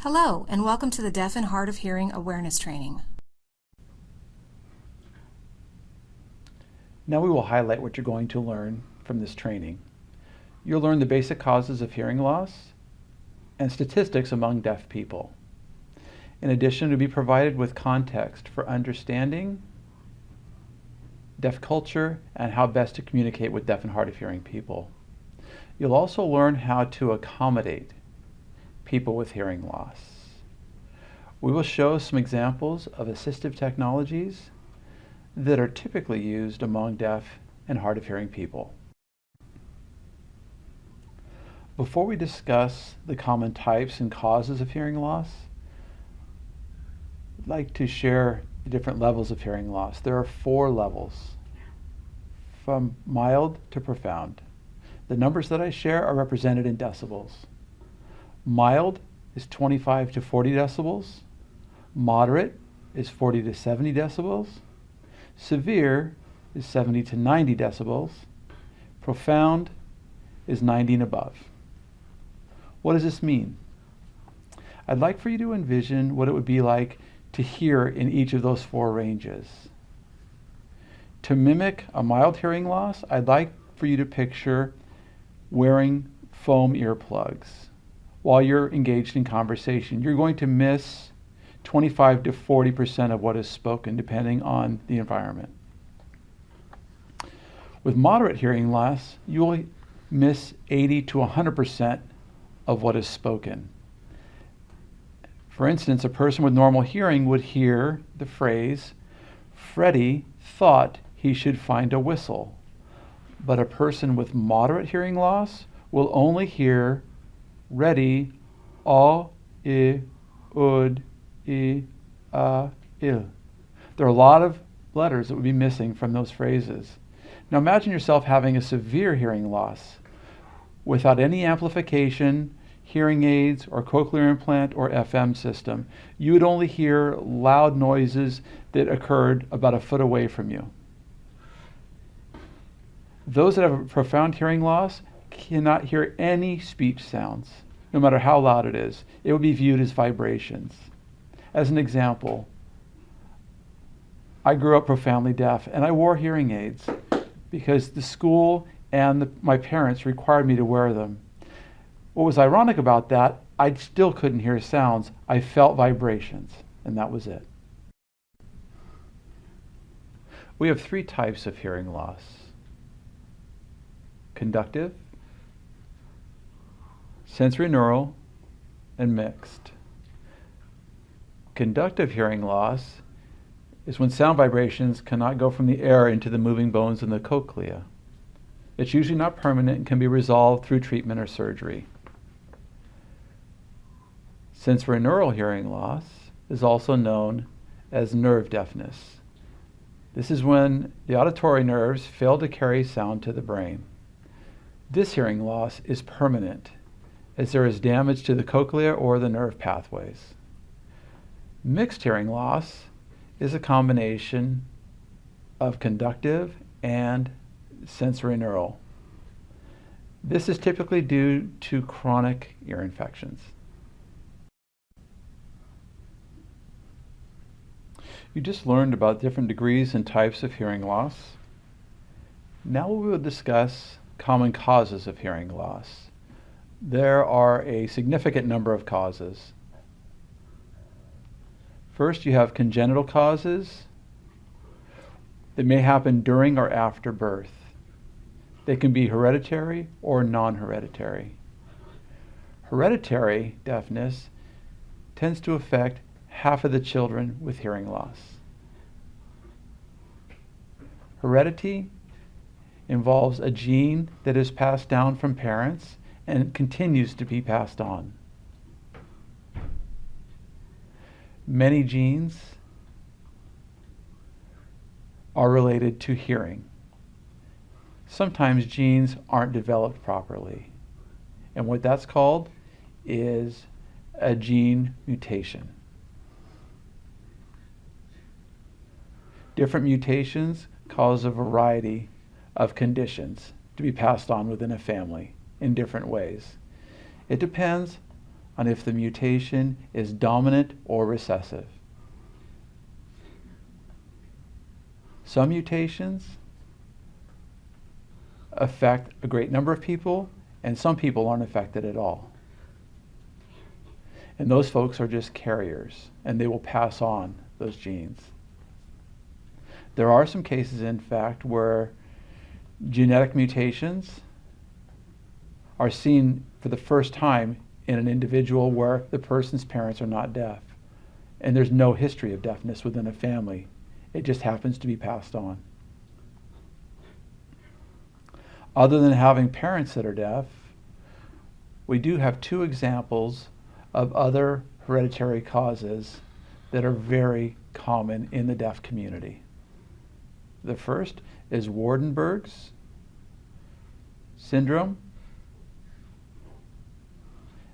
Hello, and welcome to the Deaf and Hard of Hearing Awareness Training. Now we will highlight what you're going to learn from this training. You'll learn the basic causes of hearing loss and statistics among deaf people. In addition, you'll be provided with context for understanding deaf culture and how best to communicate with deaf and hard of hearing people. You'll also learn how to accommodate people with hearing loss. We will show some examples of assistive technologies that are typically used among deaf and hard of hearing people. Before we discuss the common types and causes of hearing loss, I'd like to share the different levels of hearing loss. There are 4 levels, from mild to profound. The numbers that I share are represented in decibels. Mild is 25 to 40 decibels. Moderate is 40 to 70 decibels. Severe is 70 to 90 decibels. Profound is 90 and above. What does this mean? I'd like for you to envision what it would be like to hear in each of those 4 ranges. To mimic a mild hearing loss, I'd like for you to picture wearing foam earplugs. While you're engaged in conversation, you're going to miss 25 to 40% of what is spoken, depending on the environment. With moderate hearing loss, you will miss 80 to 100% of what is spoken. For instance, a person with normal hearing would hear the phrase, "Freddie thought he should find a whistle." But a person with moderate hearing loss will only hear ready, all, I, ud, I, il. There are a lot of letters that would be missing from those phrases. Now imagine yourself having a severe hearing loss without any amplification, hearing aids, or cochlear implant, or FM system. You would only hear loud noises that occurred about a foot away from you. Those that have a profound hearing loss cannot hear any speech sounds, no matter how loud it is. It will be viewed as vibrations. As an example, I grew up profoundly deaf, and I wore hearing aids because the school and my parents required me to wear them. What was ironic about that, I still couldn't hear sounds. I felt vibrations, and that was it. We have 3 types of hearing loss: conductive, sensorineural, and mixed. Conductive hearing loss is when sound vibrations cannot go from the air into the moving bones in the cochlea. It's usually not permanent and can be resolved through treatment or surgery. Sensorineural hearing loss is also known as nerve deafness. This is when the auditory nerves fail to carry sound to the brain. This hearing loss is permanent, as there is damage to the cochlea or the nerve pathways. Mixed hearing loss is a combination of conductive and sensorineural. This is typically due to chronic ear infections. You just learned about different degrees and types of hearing loss. Now we will discuss common causes of hearing loss. There are a significant number of causes. First, you have congenital causes that may happen during or after birth. They can be hereditary or non-hereditary. Hereditary deafness tends to affect half of the children with hearing loss. Heredity involves a gene that is passed down from parents and continues to be passed on. Many genes are related to hearing. Sometimes genes aren't developed properly, and what that's called is a gene mutation. Different mutations cause a variety of conditions to be passed on within a family in different ways. It depends on if the mutation is dominant or recessive. Some mutations affect a great number of people, and some people aren't affected at all. And those folks are just carriers, and they will pass on those genes. There are some cases, in fact, where genetic mutations are seen for the first time in an individual where the person's parents are not deaf, and there's no history of deafness within a family. It just happens to be passed on. Other than having parents that are deaf, we do have two examples of other hereditary causes that are very common in the deaf community. The first is Waardenburg's syndrome.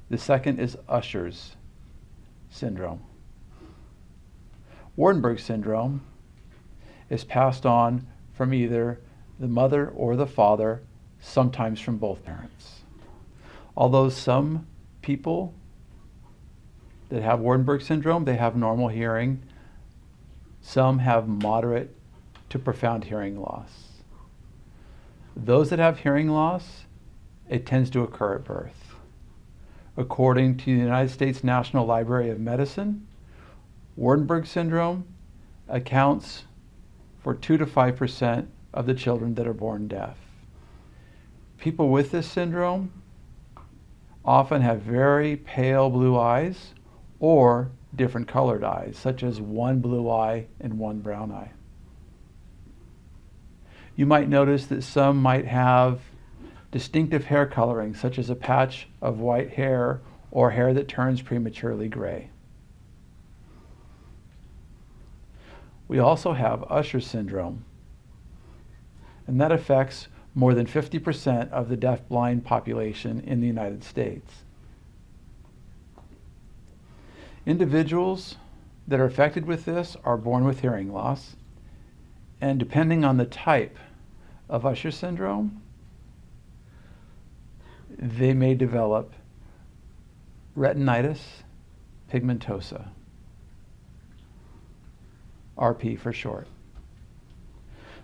The second is Usher's syndrome. Waardenburg syndrome is passed on from either the mother or the father, sometimes from both parents. Although some people that have Waardenburg syndrome, they have normal hearing, some have moderate to profound hearing loss. Those that have hearing loss, it tends to occur at birth. According to the United States National Library of Medicine, Waardenburg syndrome accounts for 2 to 5% of the children that are born deaf. People with this syndrome often have very pale blue eyes or different colored eyes, such as one blue eye and one brown eye. You might notice that some might have distinctive hair coloring, such as a patch of white hair or hair that turns prematurely gray. We also have Usher syndrome, and that affects more than 50% of the deaf-blind population in the United States. Individuals that are affected with this are born with hearing loss, and depending on the type of Usher syndrome, they may develop retinitis pigmentosa, RP for short.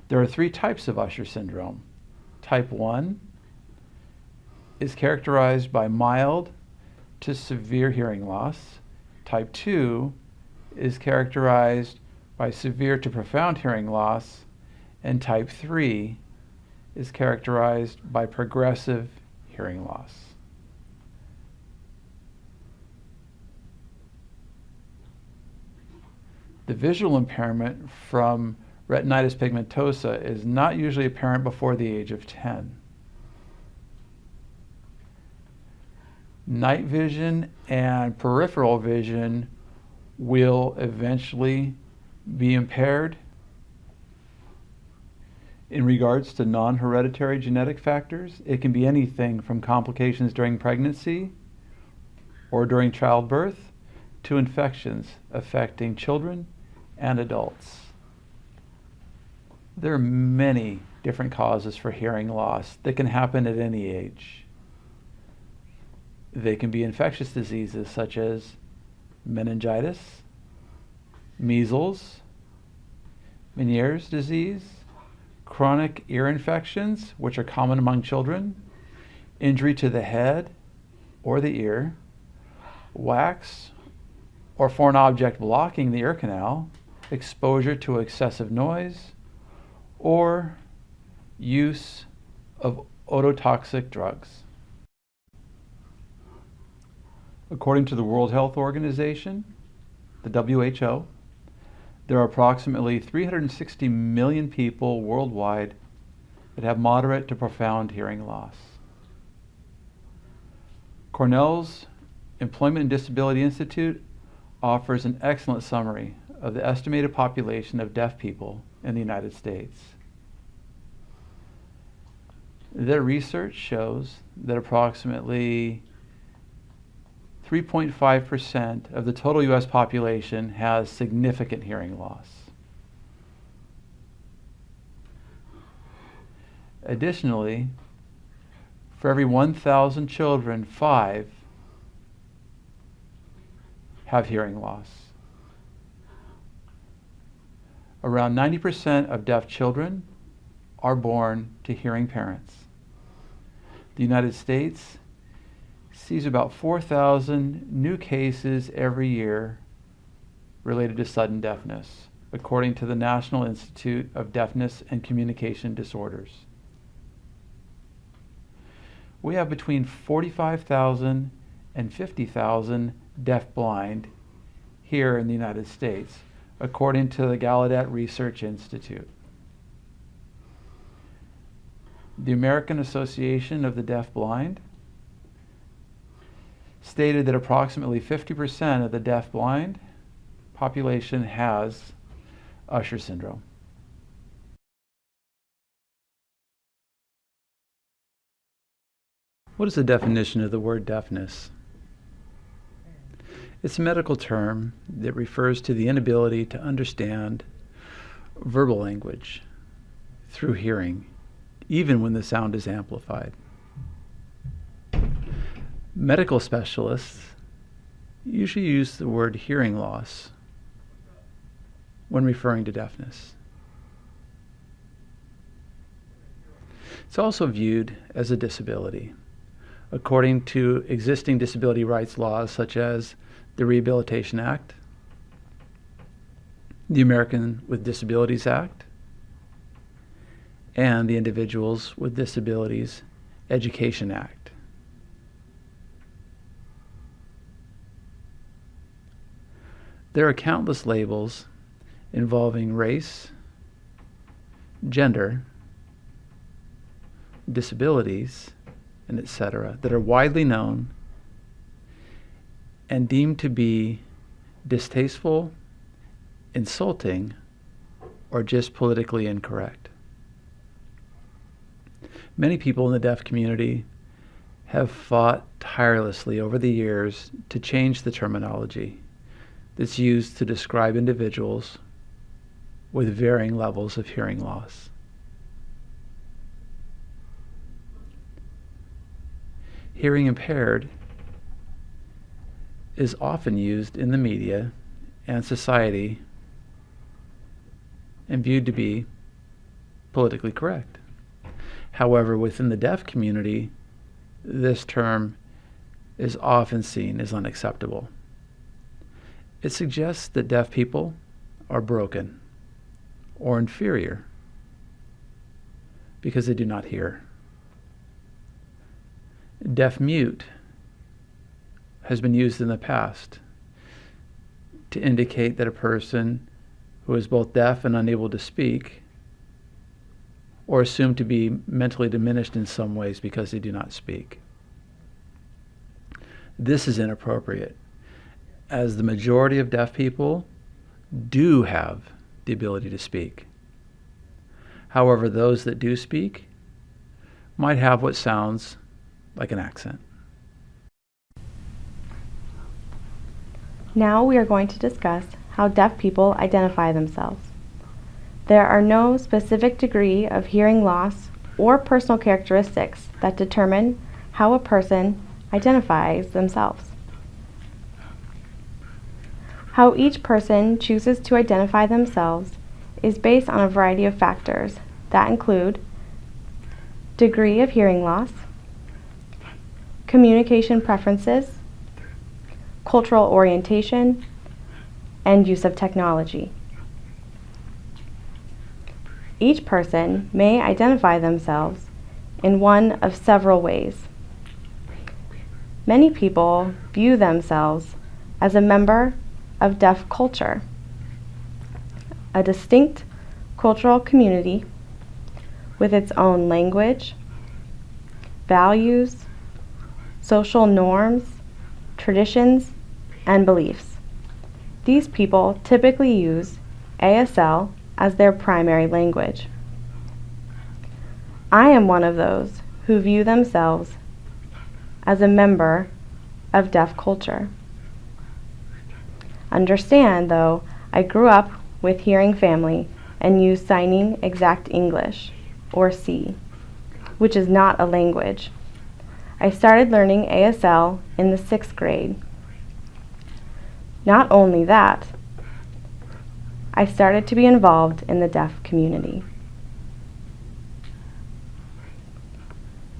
There are 3 types of Usher syndrome. Type 1 is characterized by mild to severe hearing loss. Type 2 is characterized by severe to profound hearing loss. And type 3 is characterized by progressive hearing loss. The visual impairment from retinitis pigmentosa is not usually apparent before the age of 10. Night vision and peripheral vision will eventually be impaired. In regards to non-hereditary genetic factors, it can be anything from complications during pregnancy or during childbirth to infections affecting children and adults. There are many different causes for hearing loss that can happen at any age. They can be infectious diseases such as meningitis, measles, Meniere's disease, chronic ear infections, which are common among children, injury to the head or the ear, wax or foreign object blocking the ear canal, exposure to excessive noise, or use of ototoxic drugs. According to the World Health Organization, the WHO, there are approximately 360 million people worldwide that have moderate to profound hearing loss. Cornell's Employment and Disability Institute offers an excellent summary of the estimated population of deaf people in the United States. Their research shows that approximately 3.5% of the total U.S. population has significant hearing loss. Additionally, for every 1,000 children, 5 have hearing loss. Around 90% of deaf children are born to hearing parents. The United States sees about 4,000 new cases every year related to sudden deafness, according to the National Institute of Deafness and Communication Disorders. We have between 45,000 and 50,000 deaf-blind here in the United States, according to the Gallaudet Research Institute. The American Association of the Deaf-Blind stated that approximately 50% of the deaf-blind population has Usher syndrome. What is the definition of the word deafness? It's a medical term that refers to the inability to understand verbal language through hearing, even when the sound is amplified. Medical specialists usually use the word hearing loss when referring to deafness. It's also viewed as a disability, according to existing disability rights laws such as the Rehabilitation Act, the American with Disabilities Act, and the Individuals with Disabilities Education Act. There are countless labels involving race, gender, disabilities, and etc. that are widely known and deemed to be distasteful, insulting, or just politically incorrect. Many people in the deaf community have fought tirelessly over the years to change the terminology that's used to describe individuals with varying levels of hearing loss. Hearing impaired is often used in the media and society and viewed to be politically correct. However, within the deaf community, this term is often seen as unacceptable. It suggests that deaf people are broken or inferior because they do not hear. Deaf-mute has been used in the past to indicate that a person who is both deaf and unable to speak, or assumed to be mentally diminished in some ways because they do not speak. This is inappropriate, as the majority of deaf people do have the ability to speak. However, those that do speak might have what sounds like an accent. Now we are going to discuss how deaf people identify themselves. There are no specific degree of hearing loss or personal characteristics that determine how a person identifies themselves. How each person chooses to identify themselves is based on a variety of factors that include degree of hearing loss, communication preferences, cultural orientation, and use of technology. Each person may identify themselves in one of several ways. Many people view themselves as a member of deaf culture, a distinct cultural community with its own language, values, social norms, traditions, and beliefs. These people typically use ASL as their primary language. I am one of those who view themselves as a member of deaf culture. Understand, though, I grew up with hearing family and use Signing Exact English, or C, which is not a language. I started learning ASL in the 6th grade. Not only that, I started to be involved in the deaf community.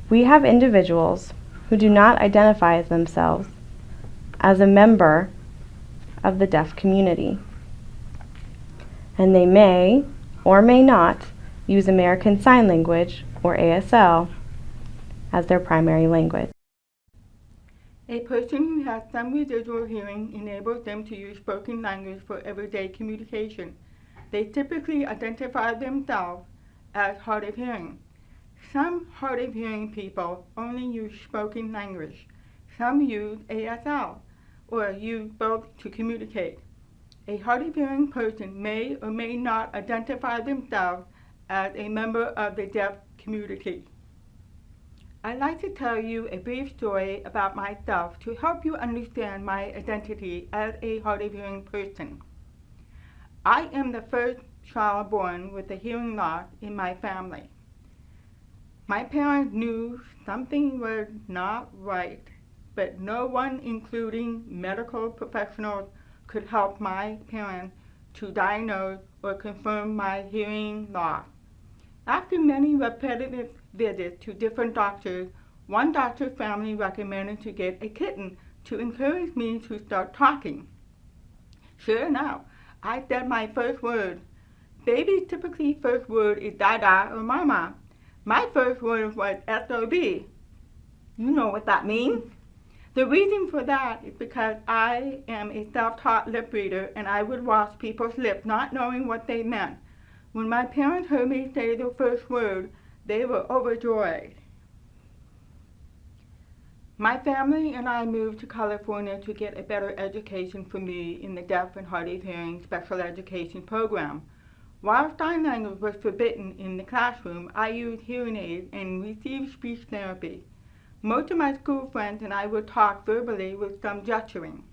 We have individuals who do not identify themselves as a member of the deaf community, and they may or may not use American Sign Language, or ASL, as their primary language. A person who has some residual hearing enables them to use spoken language for everyday communication. They typically identify themselves as hard of hearing. Some hard of hearing people only use spoken language. Some use ASL, or use both to communicate. A hard of hearing person may or may not identify themselves as a member of the deaf community. I'd like to tell you a brief story about myself to help you understand my identity as a hard of hearing person. I am the first child born with a hearing loss in my family. My parents knew something was not right, but no one, including medical professionals, could help my parents to diagnose or confirm my hearing loss. After many repetitive visits to different doctors, one doctor's family recommended to get a kitten to encourage me to start talking. Sure enough, I said my first word. Baby's typically first word is Dada or Mama. My first word was SOB. You know what that means. The reason for that is because I am a self-taught lip reader, and I would watch people's lips not knowing what they meant. When my parents heard me say the first word, they were overjoyed. My family and I moved to California to get a better education for me in the deaf and hard of hearing special education program. While sign language was forbidden in the classroom, I used hearing aids and received speech therapy. Most of my school friends and I would talk verbally with some gesturing.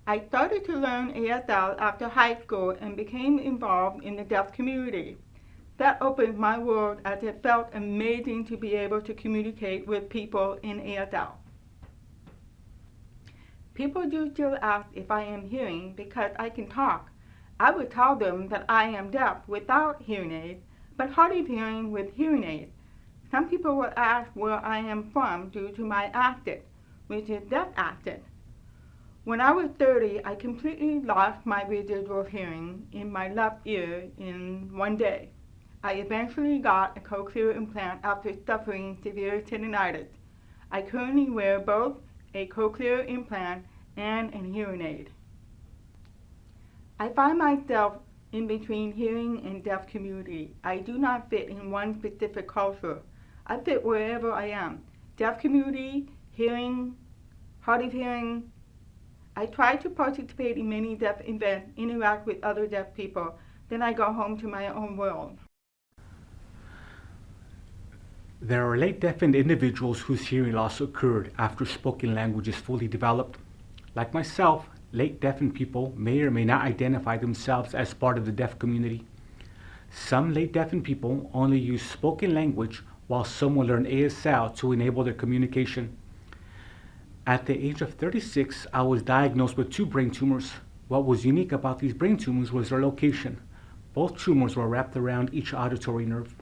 I started to learn ASL after high school and became involved in the deaf community. That opened my world, as it felt amazing to be able to communicate with people in ASL. People do still ask if I am hearing because I can talk. I would tell them that I am deaf without hearing aids, but hard of hearing with hearing aids. Some people will ask where I am from due to my accent, which is deaf accent. When I was 30, I completely lost my residual hearing in my left ear in one day. I eventually got a cochlear implant after suffering severe tinnitus. I currently wear both a cochlear implant and a hearing aid. I find myself in between hearing and deaf community. I do not fit in one specific culture. I fit wherever I am. Deaf community, hearing, hard of hearing. I try to participate in many deaf events, interact with other deaf people, then I go home to my own world. There are late deafened individuals whose hearing loss occurred after spoken language is fully developed. Like myself, late deafened people may or may not identify themselves as part of the deaf community. Some late deafened people only use spoken language, while some will learn ASL to enable their communication. At the age of 36, I was diagnosed with 2 brain tumors. What was unique about these brain tumors was their location. Both tumors were wrapped around each auditory nerve.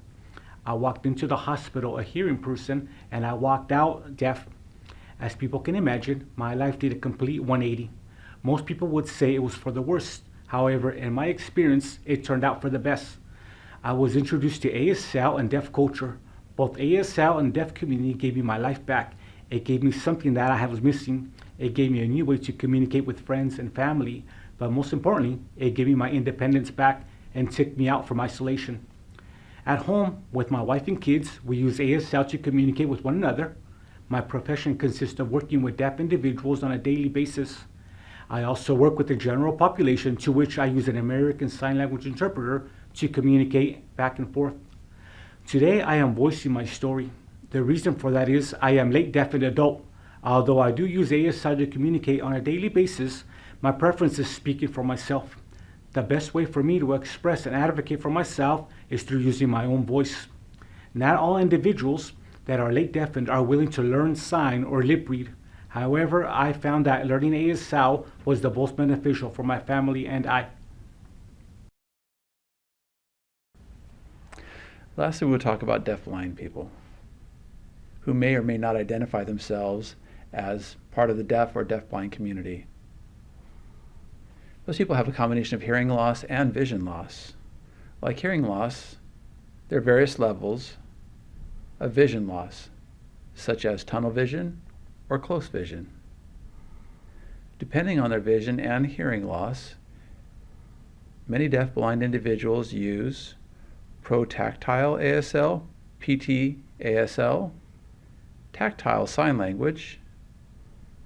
I walked into the hospital a hearing person, and I walked out deaf. As people can imagine, my life did a complete 180. Most people would say it was for the worst. However, in my experience, it turned out for the best. I was introduced to ASL and deaf culture. Both ASL and deaf community gave me my life back. It gave me something that I was missing. It gave me a new way to communicate with friends and family. But most importantly, it gave me my independence back and took me out from isolation. At home, with my wife and kids, we use ASL to communicate with one another. My profession consists of working with deaf individuals on a daily basis. I also work with the general population, to which I use an American Sign Language interpreter to communicate back and forth. Today, I am voicing my story. The reason for that is I am late deafened adult. Although I do use ASL to communicate on a daily basis, my preference is speaking for myself. The best way for me to express and advocate for myself is through using my own voice. Not all individuals that are late deafened are willing to learn sign or lip read. However, I found that learning ASL was the most beneficial for my family and I. Lastly, we'll talk about deafblind people who may or may not identify themselves as part of the deaf or deafblind community. Those people have a combination of hearing loss and vision loss. Like hearing loss, there are various levels of vision loss, such as tunnel vision or close vision. Depending on their vision and hearing loss, many deafblind individuals use protactile ASL, PT-ASL, tactile sign language,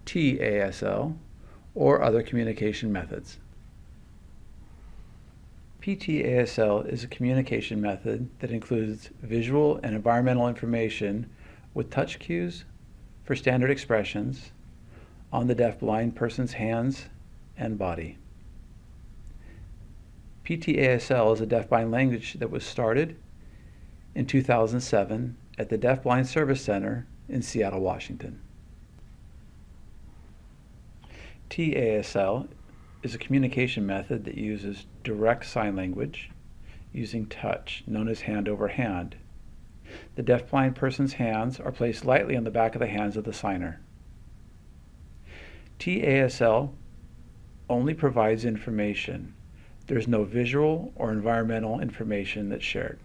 TASL, or other communication methods. PT-ASL is a communication method that includes visual and environmental information with touch cues for standard expressions on the deafblind person's hands and body. PT-ASL is a deafblind language that was started in 2007 at the Deafblind Service Center in Seattle, Washington. TASL is a communication method that uses direct sign language using touch, known as hand over hand. The deafblind person's hands are placed lightly on the back of the hands of the signer. TASL only provides information. There's no visual or environmental information that's shared.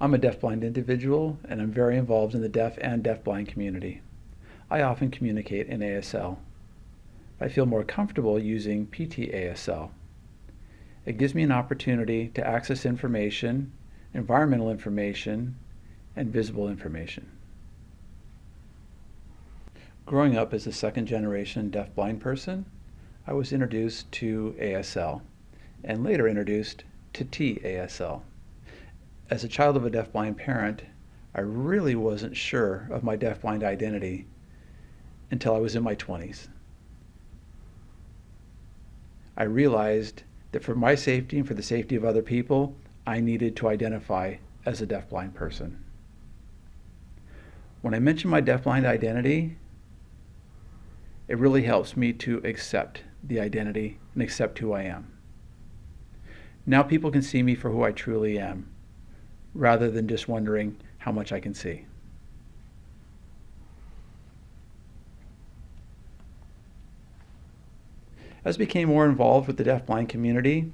I'm a deafblind individual and I'm very involved in the deaf and deafblind community. I often communicate in ASL. I feel more comfortable using PT-ASL. It gives me an opportunity to access information, environmental information, and visible information. Growing up as a second-generation deafblind person, I was introduced to ASL and later introduced to TASL. As a child of a deafblind parent, I really wasn't sure of my deafblind identity until I was in my 20s. I realized that for my safety and for the safety of other people, I needed to identify as a deafblind person. When I mention my deafblind identity, it really helps me to accept the identity and accept who I am. Now people can see me for who I truly am, rather than just wondering how much I can see. As I became more involved with the deafblind community,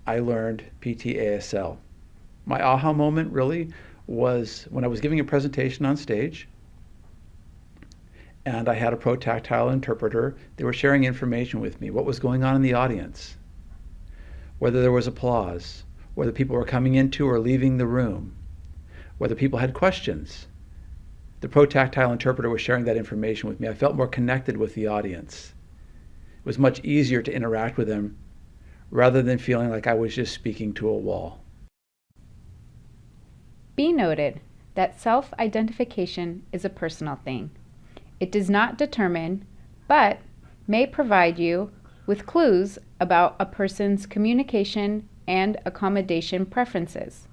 I learned PT-ASL. My aha moment really was when I was giving a presentation on stage and I had a protactile interpreter. They were sharing information with me, what was going on in the audience, whether there was applause, whether people were coming into or leaving the room, whether people had questions. The protactile interpreter was sharing that information with me. I felt more connected with the audience. It was much easier to interact with them rather than feeling like I was just speaking to a wall. Be noted that self-identification is a personal thing. It does not determine, but may provide you with clues about a person's communication and accommodation preferences.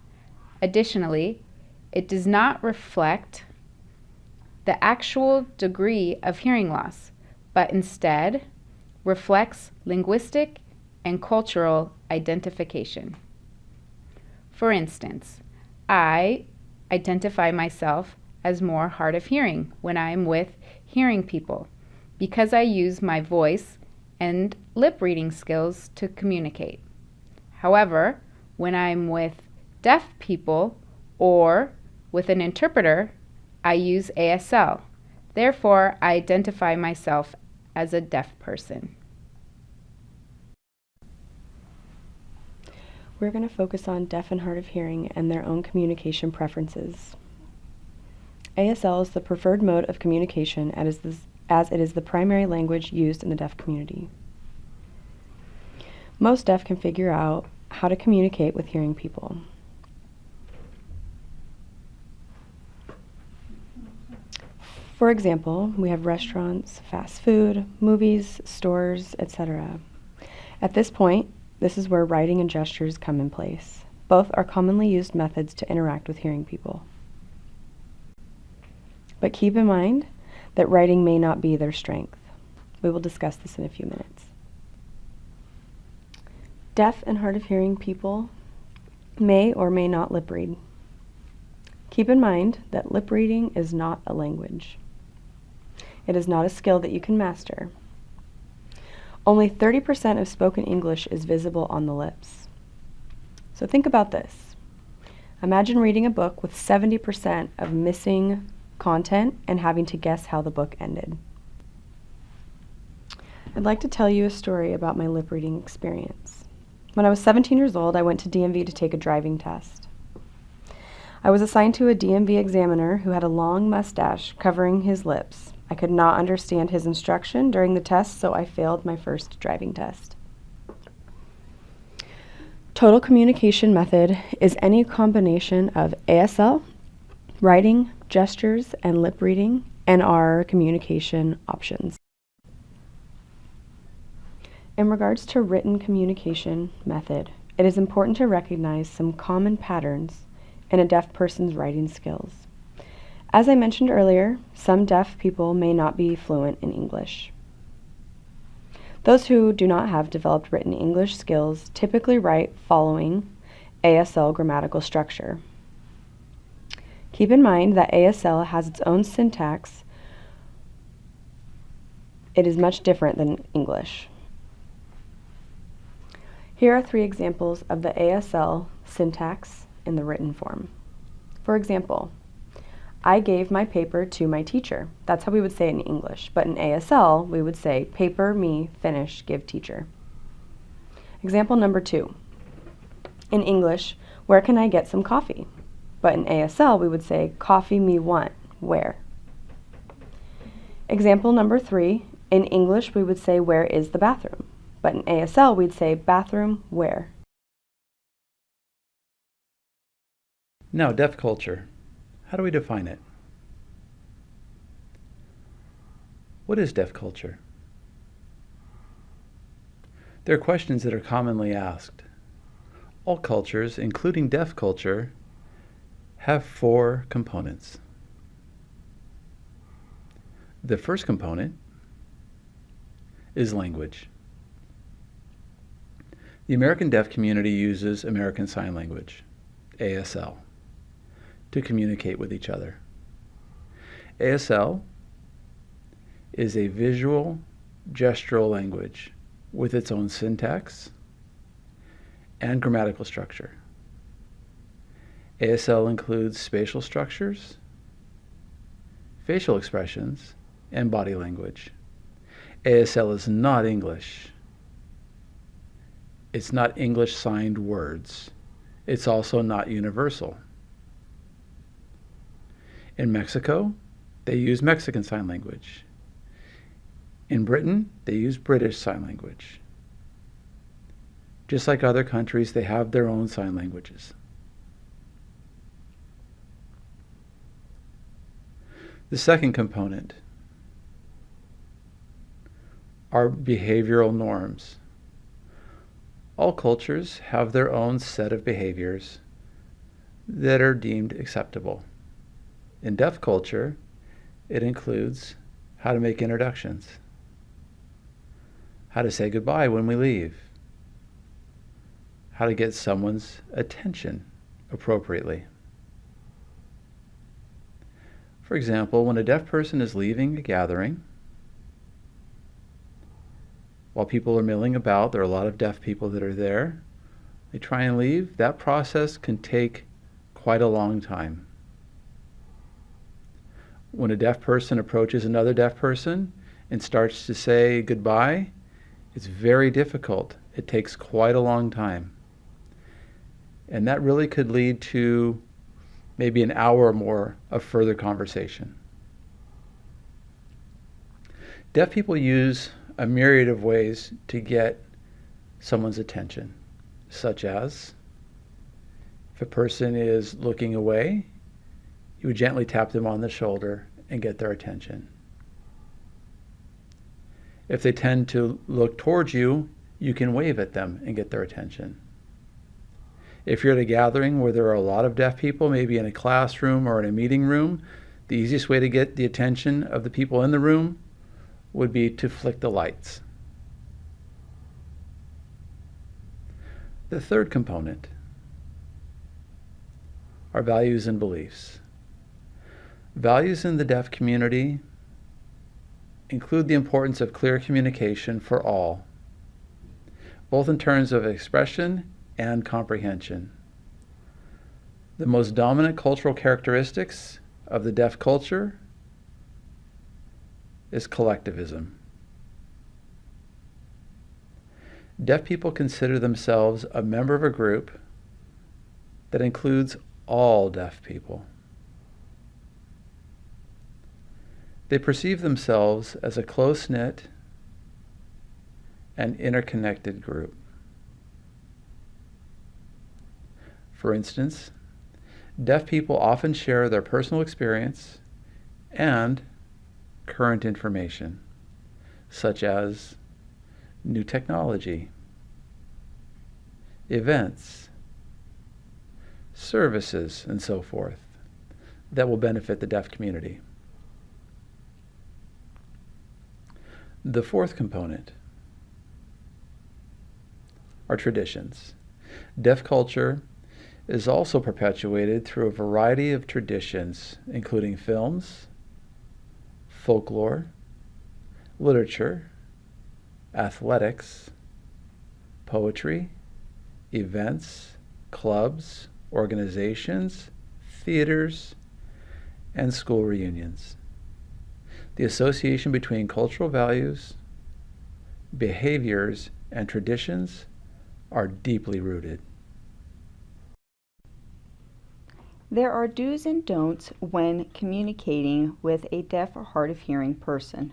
Additionally, it does not reflect the actual degree of hearing loss, but instead reflects linguistic and cultural identification. For instance, I identify myself as more hard of hearing when I am with hearing people because I use my voice and lip reading skills to communicate. However, when I'm with deaf people or with an interpreter, I use ASL. Therefore, I identify myself as a deaf person. We're going to focus on deaf and hard of hearing and their own communication preferences. ASL is the preferred mode of communication as it is the primary language used in the deaf community. Most deaf can figure out how to communicate with hearing people. For example, we have restaurants, fast food, movies, stores, etc. At this point, this is where writing and gestures come in place. Both are commonly used methods to interact with hearing people. but keep in mind that writing may not be their strength. We will discuss this in a few minutes. Deaf and hard of hearing people may or may not lip read. Keep in mind that lip reading is not a language. It is not a skill that you can master. Only 30% of spoken English is visible on the lips. So think about this. Imagine reading a book with 70% of missing content and having to guess how the book ended. I'd like to tell you a story about my lip reading experience. When I was 17 years old, I went to DMV to take a driving test. I was assigned to a DMV examiner who had a long mustache covering his lips. I could not understand his instruction during the test, so I failed my first driving test. Total communication method is any combination of ASL, writing, gestures, and lip reading, and our communication options. In regards to written communication method, it is important to recognize some common patterns in a deaf person's writing skills. As I mentioned earlier, some deaf people may not be fluent in English. Those who do not have developed written English skills typically write following ASL grammatical structure. Keep in mind that ASL has its own syntax. It is much different than English. Here are 3 examples of the ASL syntax in the written form. For example, I gave my paper to my teacher. That's how we would say it in English, but in ASL, we would say paper, me, finish, give teacher. Example number 2. In English, where can I get some coffee? But in ASL, we would say coffee me want, where? Example number 3. In English, we would say where is the bathroom? But in ASL, we'd say bathroom where? Now, deaf culture. How do we define it? What is deaf culture? There are questions that are commonly asked. All cultures, including deaf culture, have 4 components. The first component is language. The American deaf community uses American Sign Language, ASL, to communicate with each other. ASL is a visual gestural language with its own syntax and grammatical structure. ASL includes spatial structures, facial expressions, and body language. ASL is not English. It's not English signed words. It's also not universal. In Mexico, they use Mexican Sign Language. In Britain, they use British Sign Language. Just like other countries, they have their own sign languages. The second component are behavioral norms. All cultures have their own set of behaviors that are deemed acceptable. In deaf culture, it includes how to make introductions, how to say goodbye when we leave, how to get someone's attention appropriately. For example, when a deaf person is leaving a gathering, while people are milling about, there are a lot of deaf people that are there, they try and leave. That process can take quite a long time. When a deaf person approaches another deaf person and starts to say goodbye, it's very difficult. It takes quite a long time. And that really could lead to maybe an hour or more of further conversation. Deaf people use a myriad of ways to get someone's attention, such as if a person is looking away, you would gently tap them on the shoulder and get their attention. If they tend to look towards you, you can wave at them and get their attention. If you're at a gathering where there are a lot of deaf people, maybe in a classroom or in a meeting room, The easiest way to get the attention of the people in the room would be to flick the lights. The third component are values and beliefs. Values in the deaf community include the importance of clear communication for all, both in terms of expression and comprehension. The most dominant cultural characteristics of the deaf culture is collectivism. Deaf people consider themselves a member of a group that includes all deaf people. They perceive themselves as a close-knit and interconnected group. For instance, deaf people often share their personal experience and current information, such as new technology, events, services, and so forth, that will benefit the deaf community. The fourth component are traditions. Deaf culture is also perpetuated through a variety of traditions, including films, folklore, literature, athletics, poetry, events, clubs, organizations, theaters, and school reunions. The association between cultural values, behaviors, and traditions are deeply rooted. There are do's and don'ts when communicating with a deaf or hard of hearing person.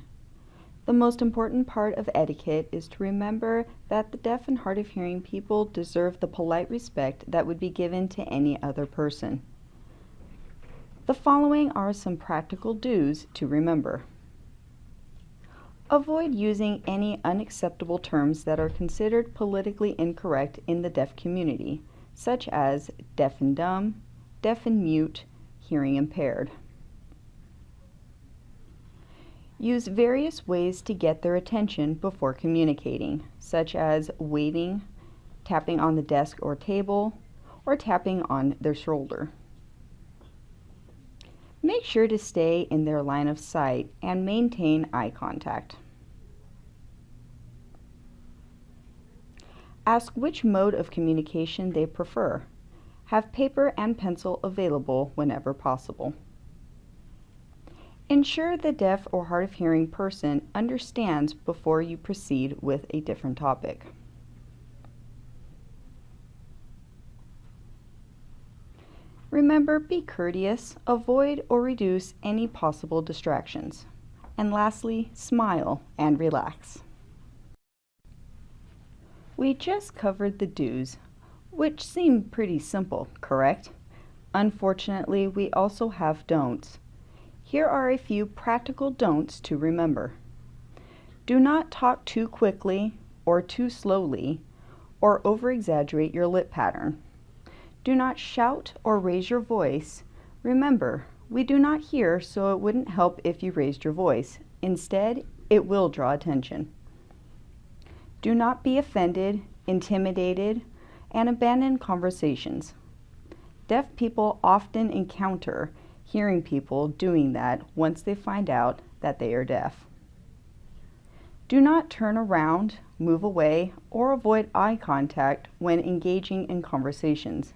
The most important part of etiquette is to remember that the deaf and hard of hearing people deserve the polite respect that would be given to any other person. The following are some practical do's to remember. Avoid using any unacceptable terms that are considered politically incorrect in the deaf community, such as deaf and dumb, deaf and mute, hearing impaired. Use various ways to get their attention before communicating, such as waving, tapping on the desk or table, or tapping on their shoulder. Make sure to stay in their line of sight and maintain eye contact. Ask which mode of communication they prefer. Have paper and pencil available whenever possible. Ensure the deaf or hard of hearing person understands before you proceed with a different topic. Remember, be courteous, avoid or reduce any possible distractions. And lastly, smile and relax. We just covered the do's, which seem pretty simple, correct? Unfortunately, we also have don'ts. Here are a few practical don'ts to remember. Do not talk too quickly or too slowly or over-exaggerate your lip pattern. Do not shout or raise your voice. Remember, we do not hear, so it wouldn't help if you raised your voice. Instead, it will draw attention. Do not be offended, intimidated, and abandon conversations. Deaf people often encounter hearing people doing that once they find out that they are deaf. Do not turn around, move away, or avoid eye contact when engaging in conversations.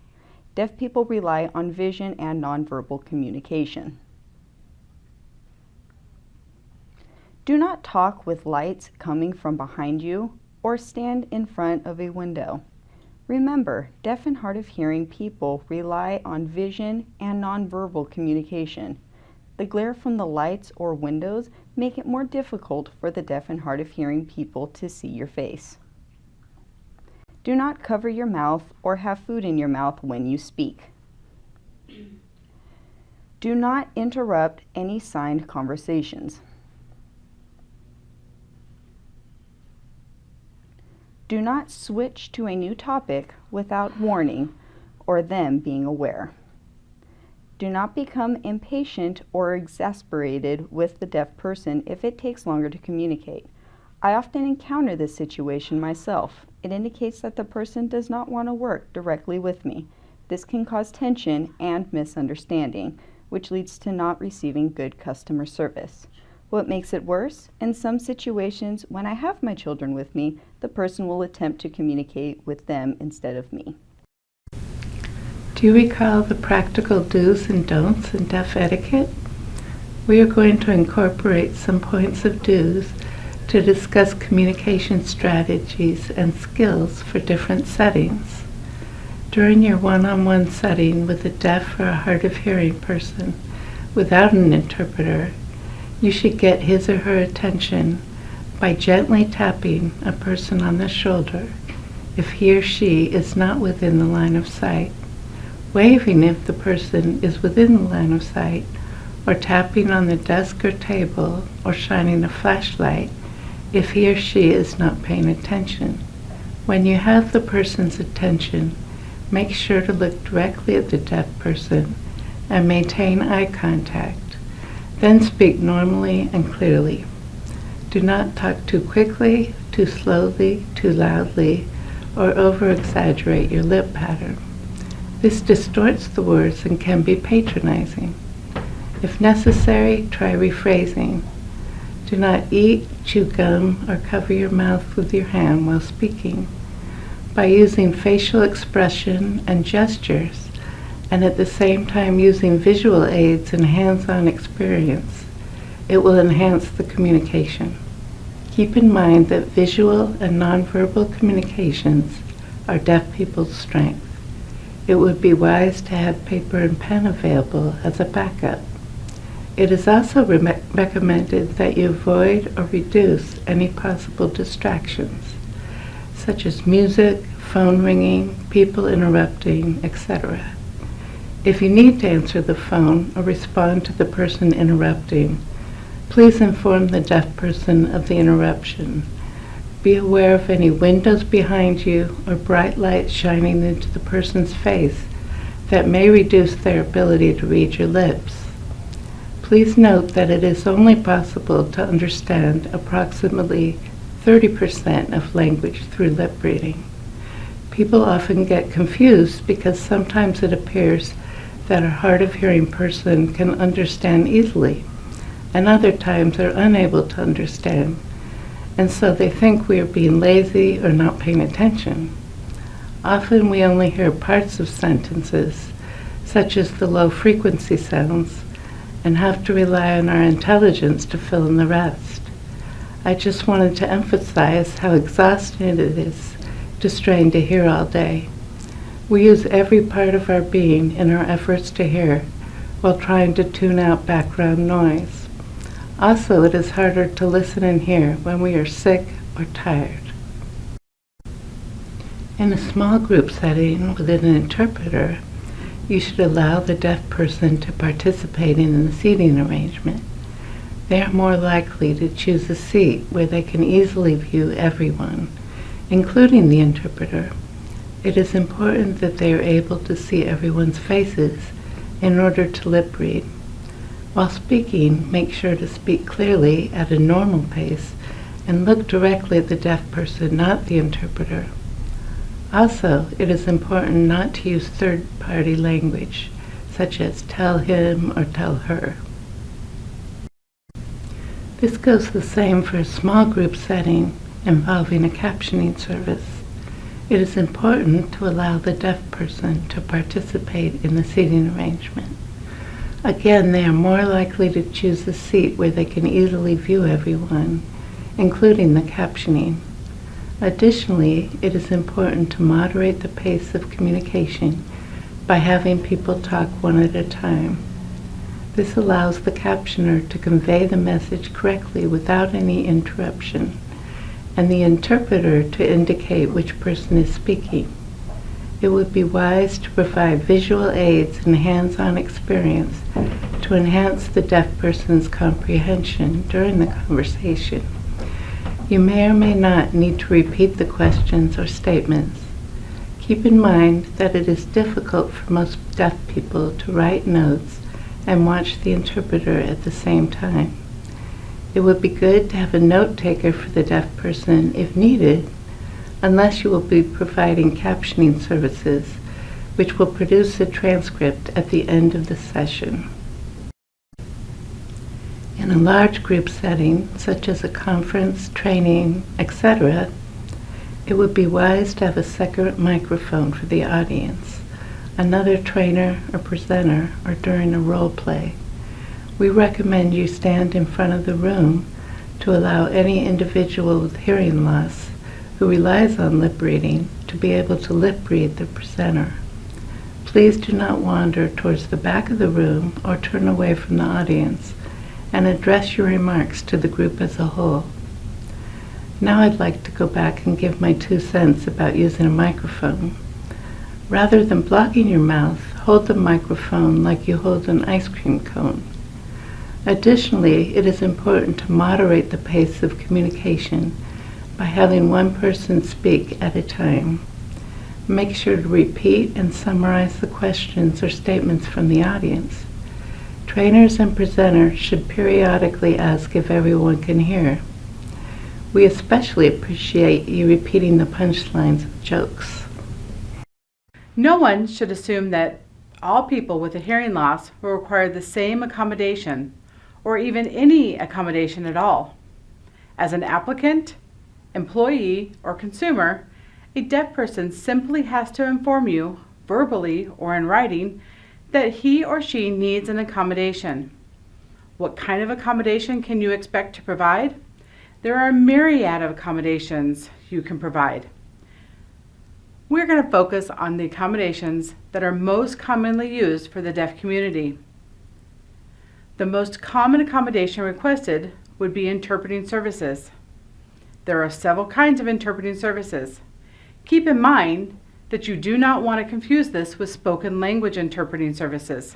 Deaf people rely on vision and nonverbal communication. Do not talk with lights coming from behind you or stand in front of a window. Remember, deaf and hard of hearing people rely on vision and nonverbal communication. The glare from the lights or windows make it more difficult for the deaf and hard of hearing people to see your face. Do not cover your mouth or have food in your mouth when you speak. Do not interrupt any signed conversations. Do not switch to a new topic without warning or them being aware. Do not become impatient or exasperated with the deaf person if it takes longer to communicate. I often encounter this situation myself. It indicates that the person does not want to work directly with me. This can cause tension and misunderstanding, which leads to not receiving good customer service. What makes it worse? In some situations, when I have my children with me, the person will attempt to communicate with them instead of me. Do you recall the practical do's and don'ts in deaf etiquette? We are going to incorporate some points of do's to discuss communication strategies and skills for different settings. During your one-on-one setting with a deaf or a hard of hearing person without an interpreter, you should get his or her attention by gently tapping a person on the shoulder if he or she is not within the line of sight, waving if the person is within the line of sight, or tapping on the desk or table or shining a flashlight if he or she is not paying attention. When you have the person's attention, make sure to look directly at the deaf person and maintain eye contact. Then speak normally and clearly. Do not talk too quickly, too slowly, too loudly, or over-exaggerate your lip pattern. This distorts the words and can be patronizing. If necessary, try rephrasing. Do not eat, chew gum, or cover your mouth with your hand while speaking. By using facial expression and gestures, and at the same time using visual aids and hands-on experience, it will enhance the communication. Keep in mind that visual and nonverbal communications are deaf people's strength. It would be wise to have paper and pen available as a backup. It is also recommended that you avoid or reduce any possible distractions, such as music, phone ringing, people interrupting, etc. If you need to answer the phone or respond to the person interrupting, please inform the deaf person of the interruption. Be aware of any windows behind you or bright lights shining into the person's face that may reduce their ability to read your lips. Please note that it is only possible to understand approximately 30% of language through lip reading. People often get confused because sometimes it appears that a hard of hearing person can understand easily, and other times are unable to understand, and so they think we are being lazy or not paying attention. Often we only hear parts of sentences, such as the low frequency sounds, and have to rely on our intelligence to fill in the rest. I just wanted to emphasize how exhausting it is to strain to hear all day. We use every part of our being in our efforts to hear while trying to tune out background noise. Also, it is harder to listen and hear when we are sick or tired. In a small group setting with an interpreter, you should allow the deaf person to participate in the seating arrangement. They are more likely to choose a seat where they can easily view everyone, including the interpreter. It is important that they are able to see everyone's faces in order to lip read. While speaking, make sure to speak clearly at a normal pace and look directly at the deaf person, not the interpreter. Also, it is important not to use third-party language, such as tell him or tell her. This goes the same for a small group setting involving a captioning service. It is important to allow the deaf person to participate in the seating arrangement. Again, they are more likely to choose a seat where they can easily view everyone, including the captioning. Additionally, it is important to moderate the pace of communication by having people talk one at a time. This allows the captioner to convey the message correctly without any interruption, and the interpreter to indicate which person is speaking. It would be wise to provide visual aids and hands-on experience to enhance the deaf person's comprehension during the conversation. You may or may not need to repeat the questions or statements. Keep in mind that it is difficult for most deaf people to write notes and watch the interpreter at the same time. It would be good to have a note taker for the deaf person if needed, unless you will be providing captioning services, which will produce a transcript at the end of the session. In a large group setting, such as a conference, training, etc., it would be wise to have a second microphone for the audience, another trainer or presenter, or during a role play. We recommend you stand in front of the room to allow any individual with hearing loss who relies on lip reading to be able to lip read the presenter. Please do not wander towards the back of the room or turn away from the audience, and address your remarks to the group as a whole. Now I'd like to go back and give my 2 cents about using a microphone. Rather than blocking your mouth, hold the microphone like you hold an ice cream cone. Additionally, it is important to moderate the pace of communication by having one person speak at a time. Make sure to repeat and summarize the questions or statements from the audience. Trainers and presenters should periodically ask if everyone can hear. We especially appreciate you repeating the punchlines of jokes. No one should assume that all people with a hearing loss will require the same accommodation, or even any accommodation at all. As an applicant, employee, or consumer, a deaf person simply has to inform you, verbally or in writing, that he or she needs an accommodation. What kind of accommodation can you expect to provide? There are a myriad of accommodations you can provide. We're going to focus on the accommodations that are most commonly used for the deaf community. The most common accommodation requested would be interpreting services. There are several kinds of interpreting services. Keep in mind that you do not want to confuse this with spoken language interpreting services.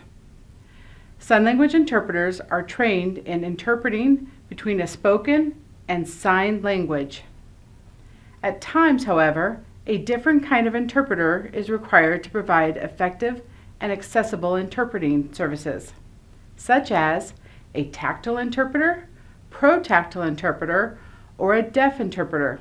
Sign language interpreters are trained in interpreting between a spoken and signed language. At times, however, a different kind of interpreter is required to provide effective and accessible interpreting services, such as a tactile interpreter, protactile interpreter, or a deaf interpreter.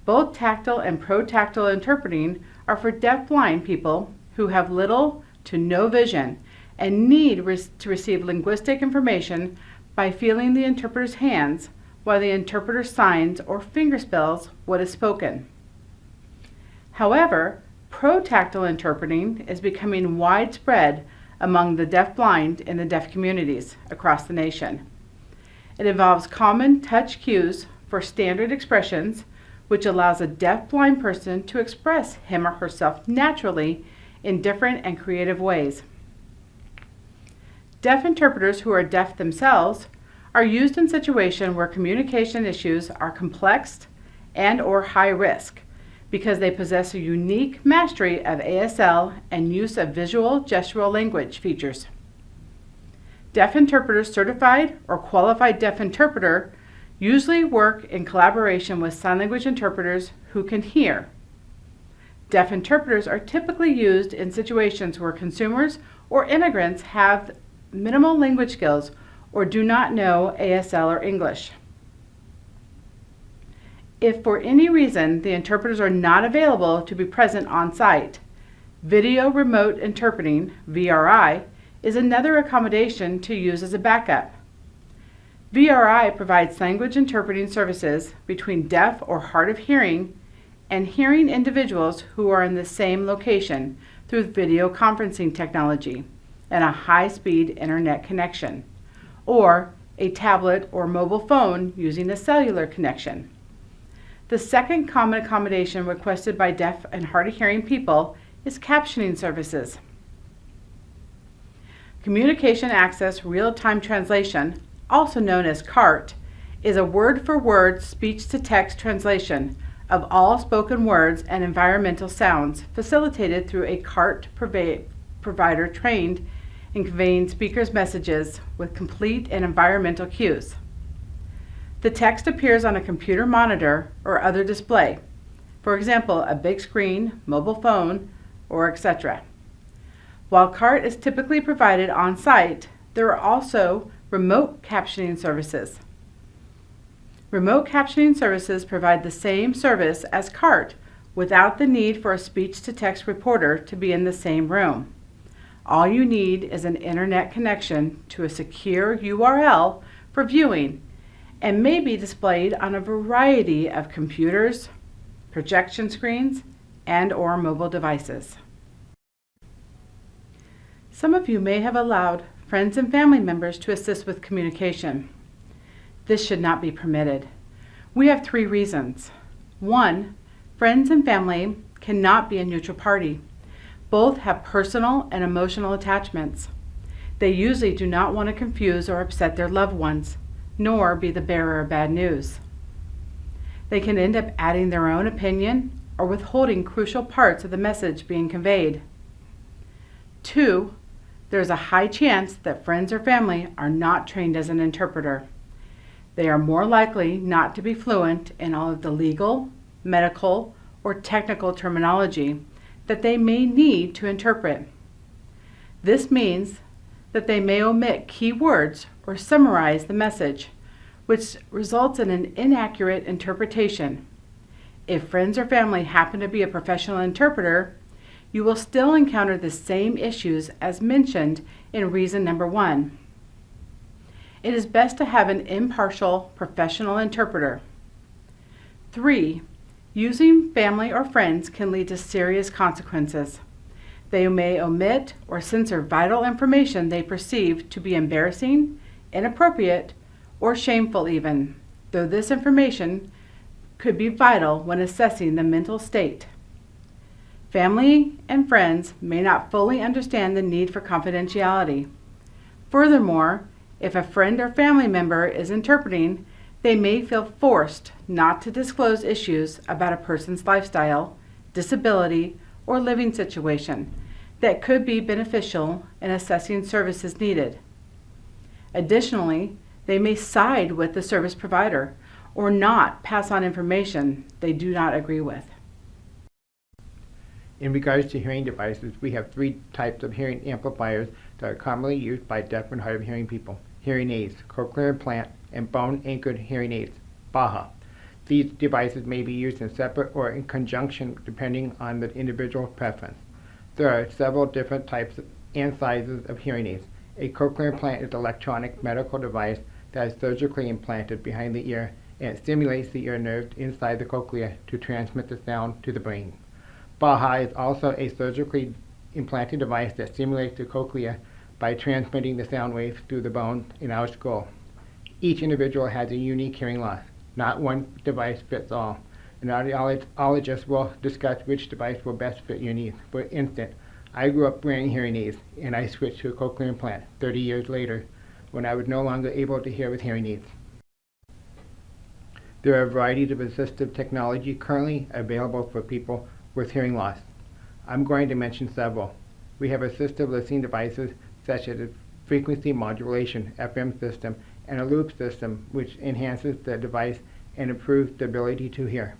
Both tactile and protactile interpreting are for deaf-blind people who have little to no vision and need to receive linguistic information by feeling the interpreter's hands while the interpreter signs or fingerspells what is spoken. However, protactile interpreting is becoming widespread among the deaf-blind in the deaf communities across the nation. It involves common touch cues for standard expressions, which allows a deaf-blind person to express him or herself naturally in different and creative ways. Deaf interpreters who are deaf themselves are used in situations where communication issues are complex and or high risk because they possess a unique mastery of ASL and use of visual gestural language features. Deaf interpreters certified or qualified deaf interpreter usually work in collaboration with sign language interpreters who can hear. Deaf interpreters are typically used in situations where consumers or immigrants have minimal language skills or do not know ASL or English. If for any reason the interpreters are not available to be present on site, video remote interpreting, VRI, is another accommodation to use as a backup. VRI provides language interpreting services between deaf or hard of hearing and hearing individuals who are in the same location through video conferencing technology and a high-speed internet connection, or a tablet or mobile phone using a cellular connection. The second common accommodation requested by deaf and hard of hearing people is captioning services. Communication Access Real-Time Translation, also known as CART, is a word-for-word speech-to-text translation of all spoken words and environmental sounds facilitated through a CART provider trained in conveying speakers' messages with complete and environmental cues. The text appears on a computer monitor or other display. For example, a big screen, mobile phone, or etc. While CART is typically provided on site, there are also remote captioning services. Remote captioning services provide the same service as CART without the need for a speech-to-text reporter to be in the same room. All you need is an internet connection to a secure URL for viewing and may be displayed on a variety of computers, projection screens, and/or mobile devices. Some of you may have allowed friends and family members to assist with communication. This should not be permitted. We have 3 reasons. 1, friends and family cannot be a neutral party. Both have personal and emotional attachments. They usually do not want to confuse or upset their loved ones, nor be the bearer of bad news. They can end up adding their own opinion or withholding crucial parts of the message being conveyed. 2, there is a high chance that friends or family are not trained as an interpreter. They are more likely not to be fluent in all of the legal, medical, or technical terminology that they may need to interpret. This means that they may omit key words or summarize the message, which results in an inaccurate interpretation. If friends or family happen to be a professional interpreter, you will still encounter the same issues as mentioned in reason number 1. It is best to have an impartial professional interpreter. 3, using family or friends can lead to serious consequences. They may omit or censor vital information they perceive to be embarrassing, inappropriate, or shameful even, though this information could be vital when assessing the mental state. Family and friends may not fully understand the need for confidentiality. Furthermore, if a friend or family member is interpreting, they may feel forced not to disclose issues about a person's lifestyle, disability, or living situation that could be beneficial in assessing services needed. Additionally, they may side with the service provider or not pass on information they do not agree with. In regards to hearing devices, we have 3 types of hearing amplifiers that are commonly used by deaf and hard of hearing people: hearing aids, cochlear implant, and bone-anchored hearing aids, BAHA. These devices may be used in separate or in conjunction depending on the individual preference. There are several different types and sizes of hearing aids. A cochlear implant is an electronic medical device that is surgically implanted behind the ear, and it stimulates the ear nerves inside the cochlea to transmit the sound to the brain. BAHA is also a surgically implanted device that stimulates the cochlea by transmitting the sound waves through the bone in our skull. Each individual has a unique hearing loss. Not one device fits all. An audiologist will discuss which device will best fit your needs. For instance, I grew up wearing hearing aids, and I switched to a cochlear implant 30 years later when I was no longer able to hear with hearing aids. There are a variety of assistive technology currently available for people with hearing loss. I'm going to mention several. We have assistive listening devices such as a frequency modulation FM system and a loop system which enhances the device and improves the ability to hear.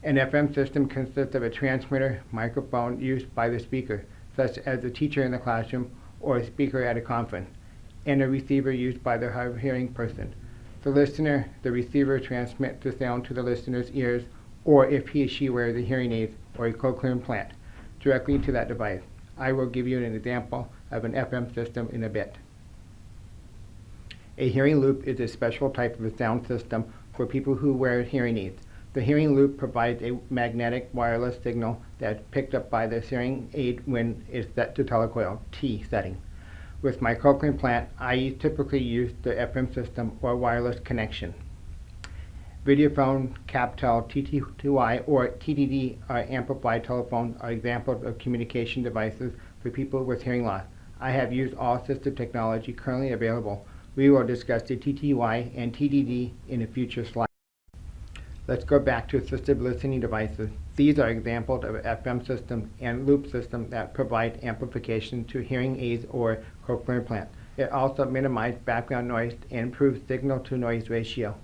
An FM system consists of a transmitter microphone used by the speaker, such as a teacher in the classroom or a speaker at a conference, and a receiver used by the hard of hearing person. The receiver transmits the sound to the listener's ears, or if he or she wears a hearing aid or a cochlear implant, directly to that device. I will give you an example of an FM system in a bit. A hearing loop is a special type of a sound system for people who wear hearing aids. The hearing loop provides a magnetic wireless signal that's picked up by the hearing aid when it's set to telecoil T setting. With my cochlear implant, I typically use the FM system or wireless connection. Videophone, CapTel, TT2i, or TDD amplified telephone are examples of communication devices for people with hearing loss. I have used all assistive technology currently available. We will discuss the TTY and TDD in a future slide. Let's go back to assistive listening devices. These are examples of FM system and loop system that provide amplification to hearing aids or cochlear implant. It also minimizes background noise and improves signal to noise ratio.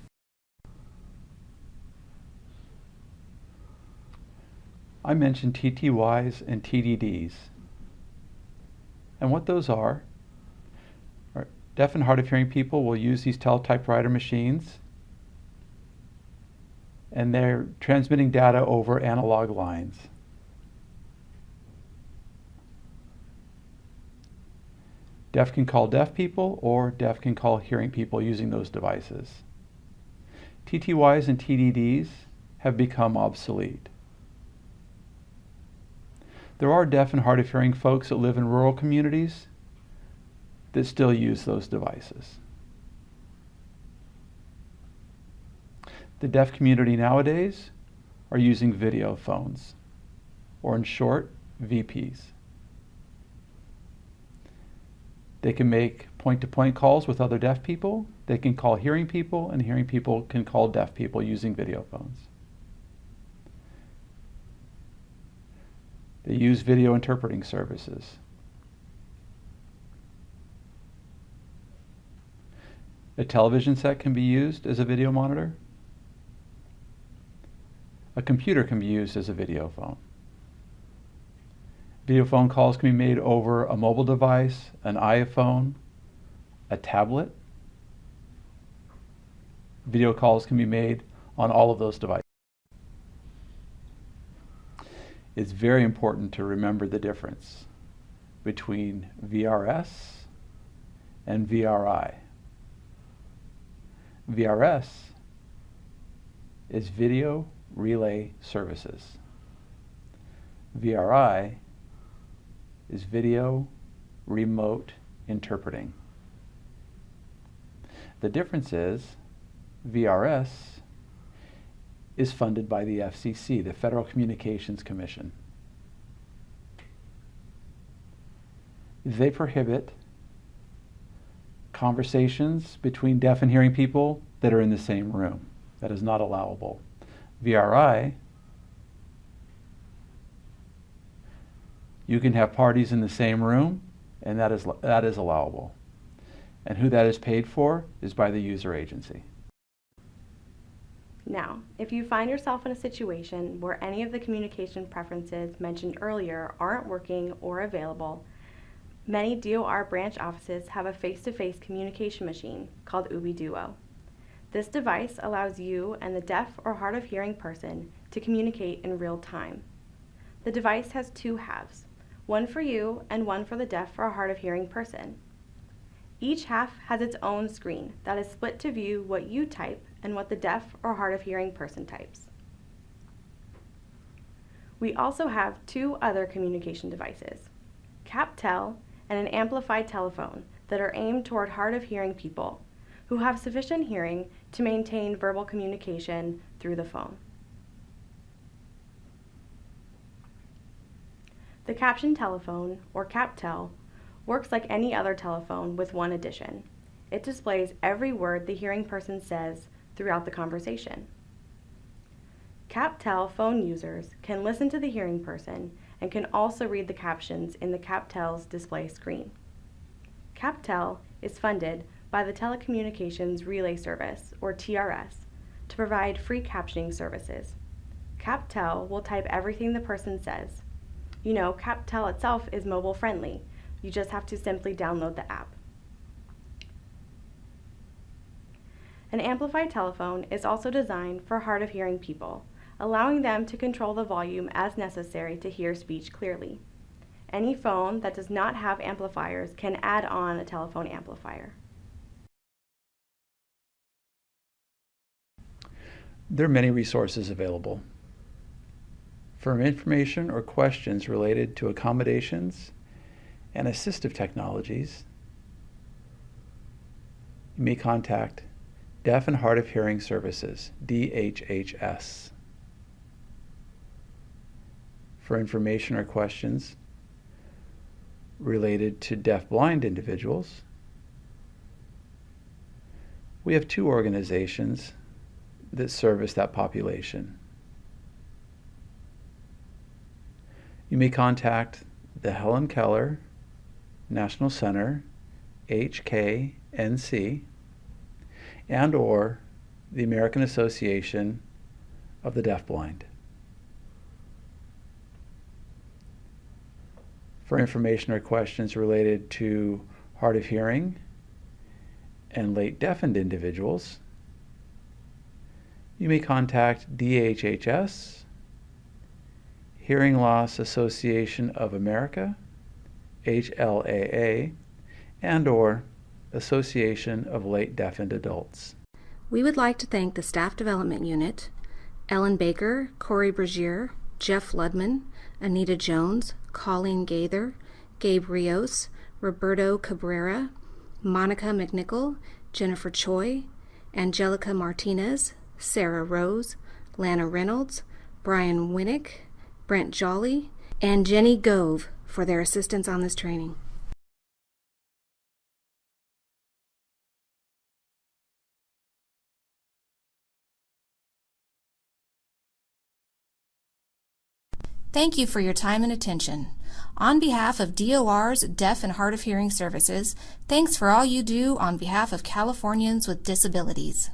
I mentioned TTYs and TDDs. And what those are deaf and hard of hearing people will use these teletypewriter machines, and they're transmitting data over analog lines. Deaf can call deaf people, or deaf can call hearing people using those devices. TTYs and TDDs have become obsolete. There are deaf and hard of hearing folks that live in rural communities that still use those devices. The deaf community nowadays are using video phones, or in short, VPs. They can make point-to-point calls with other deaf people, they can call hearing people, and hearing people can call deaf people using video phones. They use video interpreting services. A television set can be used as a video monitor. A computer can be used as a video phone. Video phone calls can be made over a mobile device, an iPhone, a tablet. Video calls can be made on all of those devices. It's very important to remember the difference between VRS and VRI. VRS is Video Relay Services. VRI is Video Remote Interpreting. The difference is VRS is funded by the FCC, the Federal Communications Commission. They prohibit conversations between deaf and hearing people that are in the same room. That is not allowable. VRI, you can have parties in the same room, and that is allowable. And who that is paid for is by the user agency. Now, if you find yourself in a situation where any of the communication preferences mentioned earlier aren't working or available, many DOR branch offices have a face-to-face communication machine called UBI Duo. This device allows you and the deaf or hard of hearing person to communicate in real time. The device has two halves, one for you and one for the deaf or hard of hearing person. Each half has its own screen that is split to view what you type and what the deaf or hard of hearing person types. We also have two other communication devices, CapTel and an amplified telephone, that are aimed toward hard of hearing people who have sufficient hearing to maintain verbal communication through the phone. The caption telephone, or CapTel, works like any other telephone with one addition. It displays every word the hearing person says throughout the conversation. CapTel phone users can listen to the hearing person and can also read the captions in the CapTel's display screen. CapTel is funded by the Telecommunications Relay Service, or TRS, to provide free captioning services. CapTel will type everything the person says. You know, CapTel itself is mobile friendly. You just have to simply download the app. An amplified telephone is also designed for hard of hearing people, allowing them to control the volume as necessary to hear speech clearly. Any phone that does not have amplifiers can add on a telephone amplifier. There are many resources available. For information or questions related to accommodations and assistive technologies, you may contact Deaf and Hard of Hearing Services, DHHS. For information or questions related to deaf-blind individuals, we have two organizations that service that population. You may contact the Helen Keller National Center, HKNC, and or the American Association of the Deafblind. For information or questions related to hard of hearing and late deafened individuals, you may contact DHHS, Hearing Loss Association of America, HLAA, and/or Association of Late Deafened Adults. We would like to thank the Staff Development Unit, Ellen Baker, Corey Bergier, Jeff Ludman, Anita Jones, Colleen Gaither, Gabe Rios, Roberto Cabrera, Monica McNichol, Jennifer Choi, Angelica Martinez, Sarah Rose, Lana Reynolds, Brian Winnick, Brent Jolly, and Jenny Gove for their assistance on this training. Thank you for your time and attention. On behalf of DOR's Deaf and Hard of Hearing Services, thanks for all you do on behalf of Californians with disabilities.